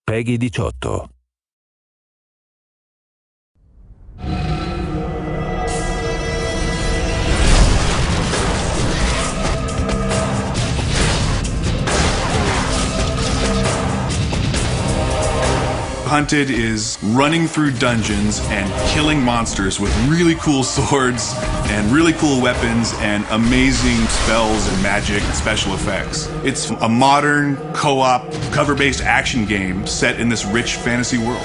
Peggy 18. Hunted is running through dungeons and killing monsters with really cool swords and really cool weapons and amazing spells and magic and special effects. It's a modern, co-op, cover-based action game set in this rich fantasy world.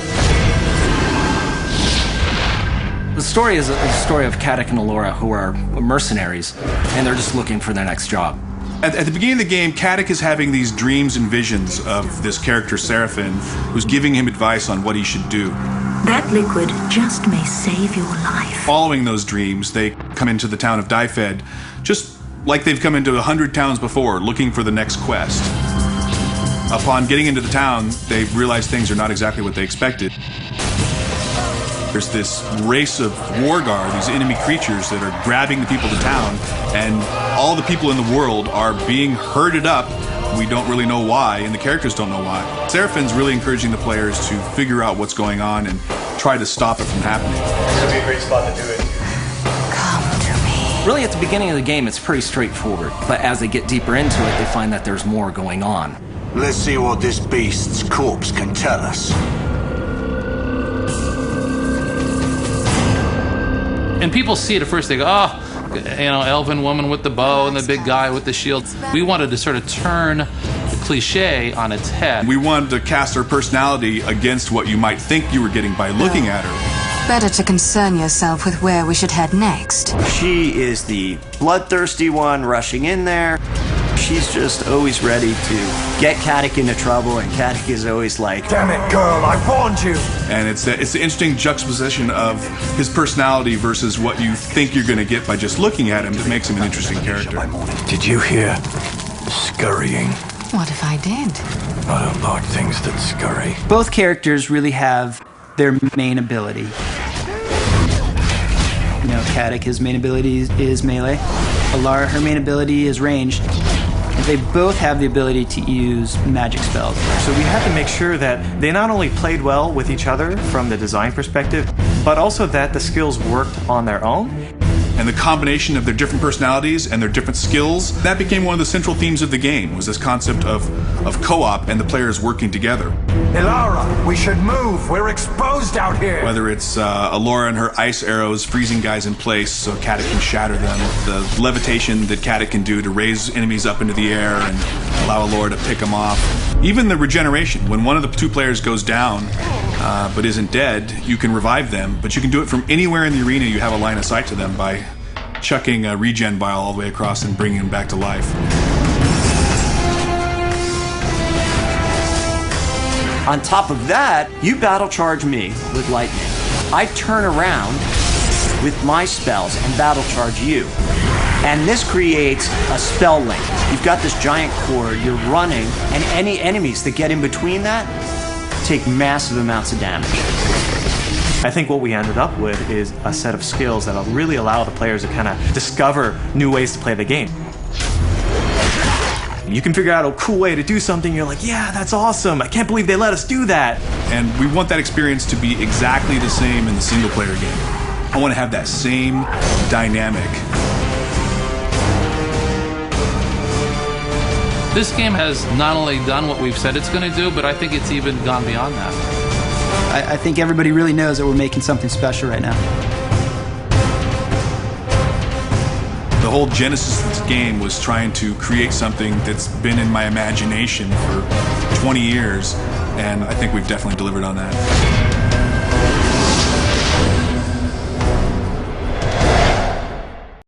The story is a story of Caddick and Alora, who are mercenaries, and they're just looking for their next job. At the beginning of the game, Caddick is having these dreams and visions of this character, Seraphin, who's giving him advice on what he should do. That liquid just may save your life. Following those dreams, they come into the town of Dyfed, just like they've come into 100 towns before, looking for the next quest. Upon getting into the town, they realize things are not exactly what they expected. There's this race of war guard, these enemy creatures that are grabbing the people of the town, and all the people in the world are being herded up. We don't really know why, and the characters don't know why. Seraphin's really encouraging the players to figure out what's going on and try to stop it from happening. This would be a great spot to do it. Come to me. Really, at the beginning of the game, it's pretty straightforward, but as they get deeper into it, they find that there's more going on. Let's see what this beast's corpse can tell us. And people see it at first, they go, oh, you know, elven woman with the bow and the big guy with the shield. We wanted to sort of turn the cliche on its head. We wanted to cast our personality against what you might think you were getting by looking at her. Better to concern yourself with where we should head next. She is the bloodthirsty one rushing in there. She's just always ready to get Caddick into trouble, and Caddick is always like, Damn it, girl, I warned you! And it's the interesting juxtaposition of his personality versus what you think you're going to get by just looking at him that makes him an interesting character. Did you hear scurrying? What if I did? I don't like things that scurry. Both characters really have their main ability. You know, Caddick, his main ability is melee. Alara, her main ability is ranged. And they both have the ability to use magic spells. So we had to make sure that they not only played well with each other from the design perspective, but also that the skills worked on their own. And the combination of their different personalities and their different skills, that became one of the central themes of the game, was this concept of co-op and the players working together. Ilara, we should move. We're exposed out here. Whether it's Alora and her ice arrows freezing guys in place so Caddick can shatter them, the levitation that Caddick can do to raise enemies up into the air and allow Alora to pick them off. Even the regeneration, when one of the two players goes down but isn't dead, you can revive them, but you can do it from anywhere in the arena. You have a line of sight to them by chucking a regen vial all the way across and bringing them back to life. on top of that, you battle charge me with lightning. I turn around with my spells and battle charge you. And this creates a spell link. You've got this giant cord, you're running, and any enemies that get in between that take massive amounts of damage. I think what we ended up with is a set of skills that'll really allow the players to kind of discover new ways to play the game. You can figure out a cool way to do something, you're like, yeah, that's awesome, I can't believe they let us do that. And we want that experience to be exactly the same in the single player game. I want to have that same dynamic. This game has not only done what we've said it's going to do, but I think it's even gone beyond that. I think everybody really knows that we're making something special right now. The whole genesis of this game was trying to create something that's been in my imagination for 20 years, and I think we've definitely delivered on that.